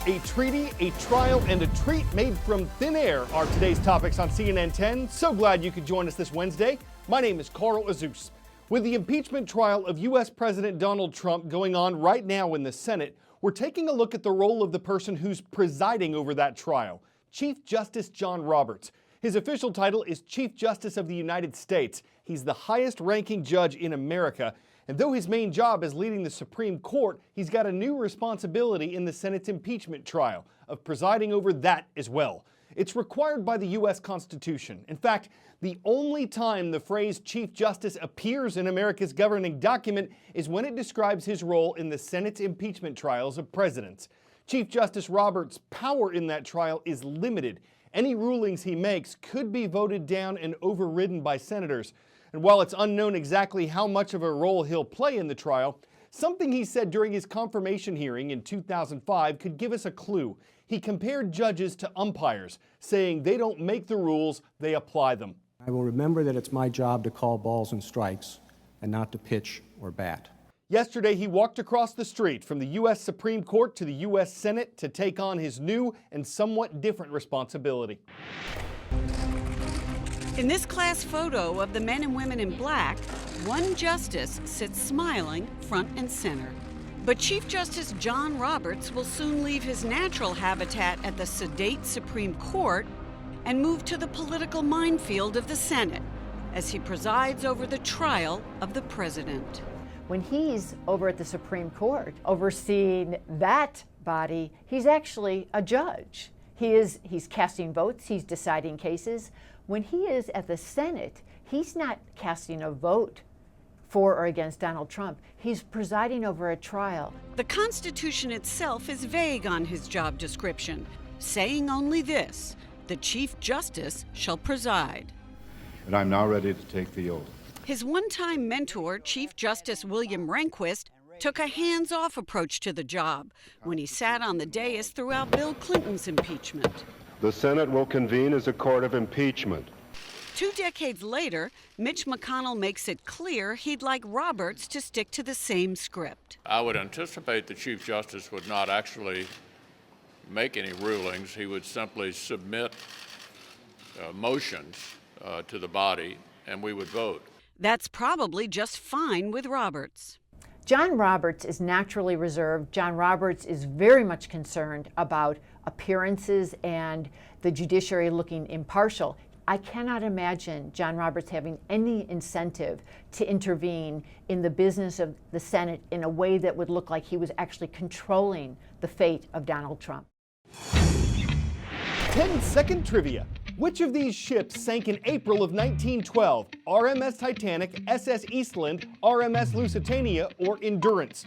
A treaty, a trial, and a treat made from thin air are today's topics on CNN 10. So glad you could join us this Wednesday. My name is Carl Azus. With the impeachment trial of U.S. President Donald Trump going on right now in the Senate, we're taking a look at the role of the person who's presiding over that trial, Chief Justice John Roberts. His official title is Chief Justice of the United States. He's the highest-ranking judge in America. And though his main job is leading the Supreme Court, he's got a new responsibility in the Senate's impeachment trial of presiding over that as well. It's required by the U.S. Constitution. In fact, the only time the phrase Chief Justice appears in America's governing document is when it describes his role in the Senate's impeachment trials of presidents. Chief Justice Roberts' power in that trial is limited. Any rulings he makes could be voted down and overridden by senators. And while it's unknown exactly how much of a role he'll play in the trial, something he said during his confirmation hearing in 2005 could give us a clue. He compared judges to umpires, saying they don't make the rules, they apply them. I will remember that it's my job to call balls and strikes and not to pitch or bat. Yesterday, he walked across the street from the U.S. Supreme Court to the U.S. Senate to take on his new and somewhat different responsibility. In this class photo of the men and women in black, one justice sits smiling front and center. But Chief Justice John Roberts will soon leave his natural habitat at the sedate Supreme Court and move to the political minefield of the Senate as he presides over the trial of the president. When he's over at the Supreme Court overseeing that body, he's actually a judge. He's casting votes, he's deciding cases. When he is at the Senate, he's not casting a vote for or against Donald Trump. He's presiding over a trial. The Constitution itself is vague on his job description, saying only this: the Chief Justice shall preside. And I'm now ready to take the oath. His one-time mentor, Chief Justice William Rehnquist, took a hands-off approach to the job when he sat on the dais throughout Bill Clinton's impeachment. The Senate will convene as a court of impeachment. 2 decades later, Mitch McConnell makes it clear he'd like Roberts to stick to the same script. I would anticipate the Chief Justice would not actually make any rulings. He would simply submit motions to the body, and we would vote. That's probably just fine with Roberts. John Roberts is naturally reserved. John Roberts is very much concerned about appearances and the judiciary looking impartial. I cannot imagine John Roberts having any incentive to intervene in the business of the Senate in a way that would look like he was actually controlling the fate of Donald Trump. 10-second trivia. Which of these ships sank in April of 1912? RMS Titanic, SS Eastland, RMS Lusitania, or Endurance?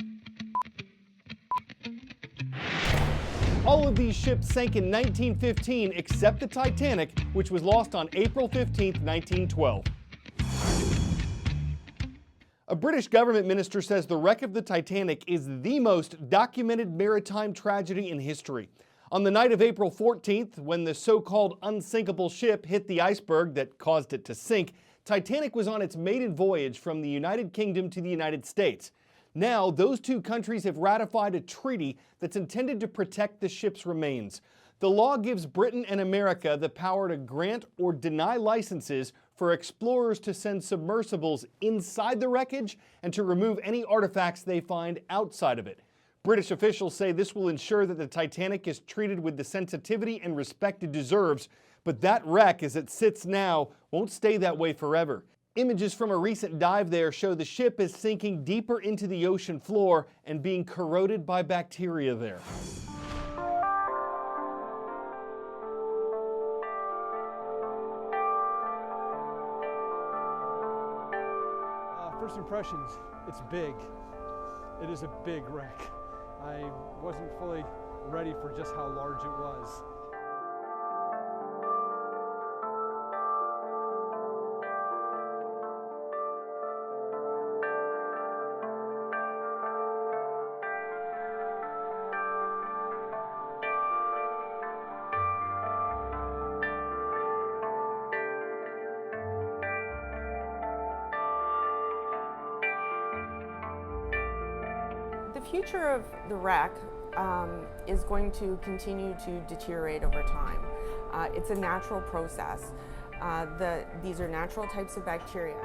All of these ships sank in 1915 except the Titanic, which was lost on April 15, 1912. A British government minister says the wreck of the Titanic is the most documented maritime tragedy in history. On the night of April 14th, when the so-called unsinkable ship hit the iceberg that caused it to sink, Titanic was on its maiden voyage from the United Kingdom to the United States. Now, those two countries have ratified a treaty that's intended to protect the ship's remains. The law gives Britain and America the power to grant or deny licenses for explorers to send submersibles inside the wreckage and to remove any artifacts they find outside of it. British officials say this will ensure that the Titanic is treated with the sensitivity and respect it deserves, but that wreck, as it sits now, won't stay that way forever. Images from a recent dive there show the ship is sinking deeper into the ocean floor and being corroded by bacteria there. First impressions, it's big. It is a big wreck. I wasn't fully ready for just how large it was. The future of the wreck is going to continue to deteriorate over time. It's a natural process. These are natural types of bacteria.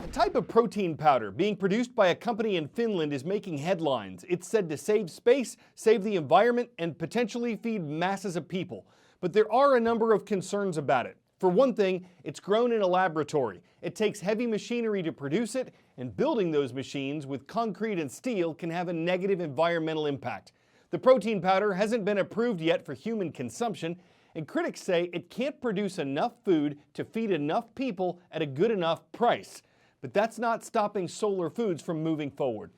A type of protein powder being produced by a company in Finland is making headlines. It's said to save space, save the environment, and potentially feed masses of people. But there are a number of concerns about it. For one thing, it's grown in a laboratory. It takes heavy machinery to produce it, and building those machines with concrete and steel can have a negative environmental impact. The protein powder hasn't been approved yet for human consumption, and critics say it can't produce enough food to feed enough people at a good enough price. But that's not stopping Solar Foods from moving forward.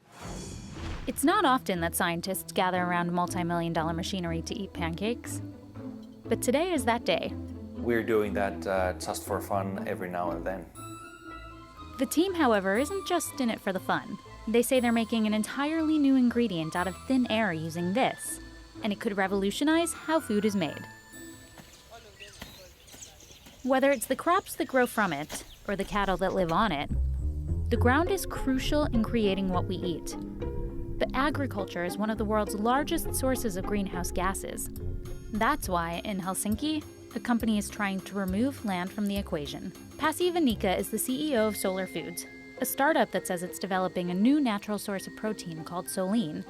It's not often that scientists gather around multi-million-dollar machinery to eat pancakes. But today is that day. We're doing that just for fun every now and then. The team, however, isn't just in it for the fun. They say they're making an entirely new ingredient out of thin air using this, and it could revolutionize how food is made. Whether it's the crops that grow from it, or the cattle that live on it, the ground is crucial in creating what we eat. But agriculture is one of the world's largest sources of greenhouse gases. That's why, in Helsinki, a company is trying to remove land from the equation. Pasi Vanika is the CEO of Solar Foods, a startup that says it's developing a new natural source of protein called Solein.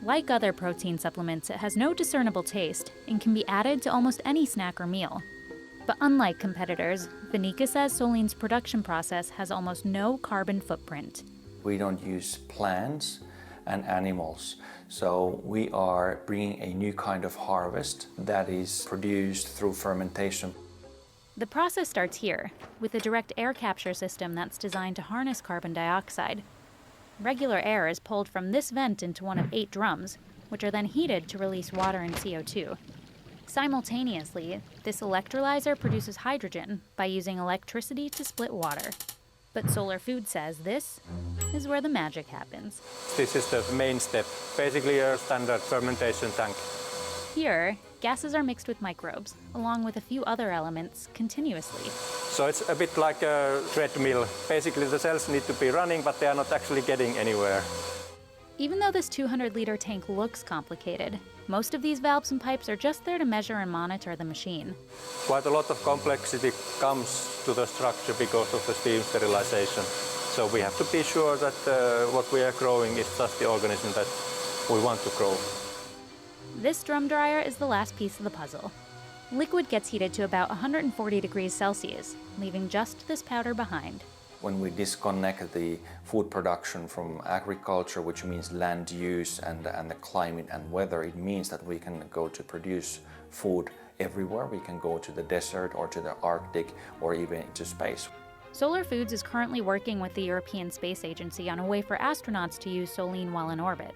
Like other protein supplements, it has no discernible taste and can be added to almost any snack or meal. But unlike competitors, Vanika says Solein's production process has almost no carbon footprint. We don't use plants and animals, so we are bringing a new kind of harvest that is produced through fermentation. The process starts here, with a direct air capture system that's designed to harness carbon dioxide. Regular air is pulled from this vent into one of 8 drums, which are then heated to release water and CO2. Simultaneously, this electrolyzer produces hydrogen by using electricity to split water. But Solar Foods says this is where the magic happens. This is the main step, basically a standard fermentation tank. Here, gases are mixed with microbes, along with a few other elements, continuously. So it's a bit like a treadmill. Basically the cells need to be running, but they are not actually getting anywhere. Even though this 200-liter tank looks complicated, most of these valves and pipes are just there to measure and monitor the machine. Quite a lot of complexity comes to the structure because of the steam sterilization. So we have to be sure that what we are growing is just the organism that we want to grow. This drum dryer is the last piece of the puzzle. Liquid gets heated to about 140 degrees Celsius, leaving just this powder behind. When we disconnect the food production from agriculture, which means land use and the climate and weather, it means that we can go to produce food everywhere. We can go to the desert or to the Arctic or even into space. Solar Foods is currently working with the European Space Agency on a way for astronauts to use Solein while in orbit.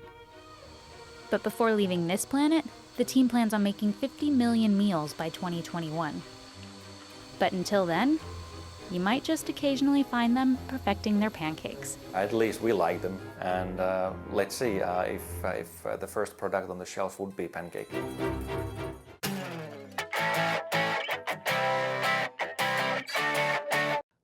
But before leaving this planet, the team plans on making 50 million meals by 2021. But until then, you might just occasionally find them perfecting their pancakes. At least we like them, and let's see if the first product on the shelf would be pancake.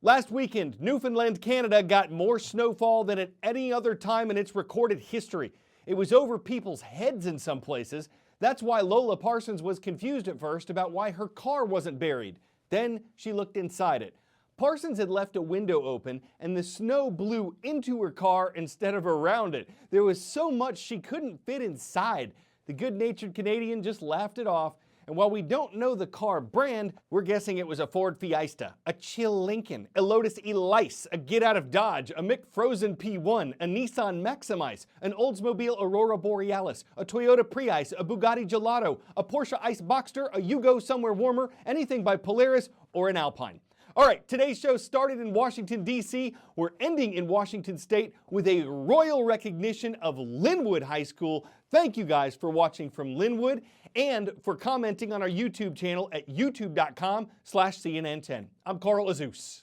Last weekend, Newfoundland, Canada got more snowfall than at any other time in its recorded history. It was over people's heads in some places. That's why Lola Parsons was confused at first about why her car wasn't buried. Then she looked inside it. Parsons had left a window open and the snow blew into her car instead of around it. There was so much she couldn't fit inside. The good-natured Canadian just laughed it off. And while we don't know the car brand, we're guessing it was a Ford Fiesta, a Chill Lincoln, a Lotus Elise, a Get Out of Dodge, a Mick Frozen P1, a Nissan Maximize, an Oldsmobile Aurora Borealis, a Toyota Prius, a Bugatti Gelato, a Porsche Ice Boxster, a Yugo Somewhere Warmer, anything by Polaris, or an Alpine. All right, today's show started in Washington, D.C. We're ending in Washington State with a royal recognition of Linwood High School. Thank you guys for watching from Linwood and for commenting on our YouTube channel at youtube.com/CNN10. I'm Carl Azus.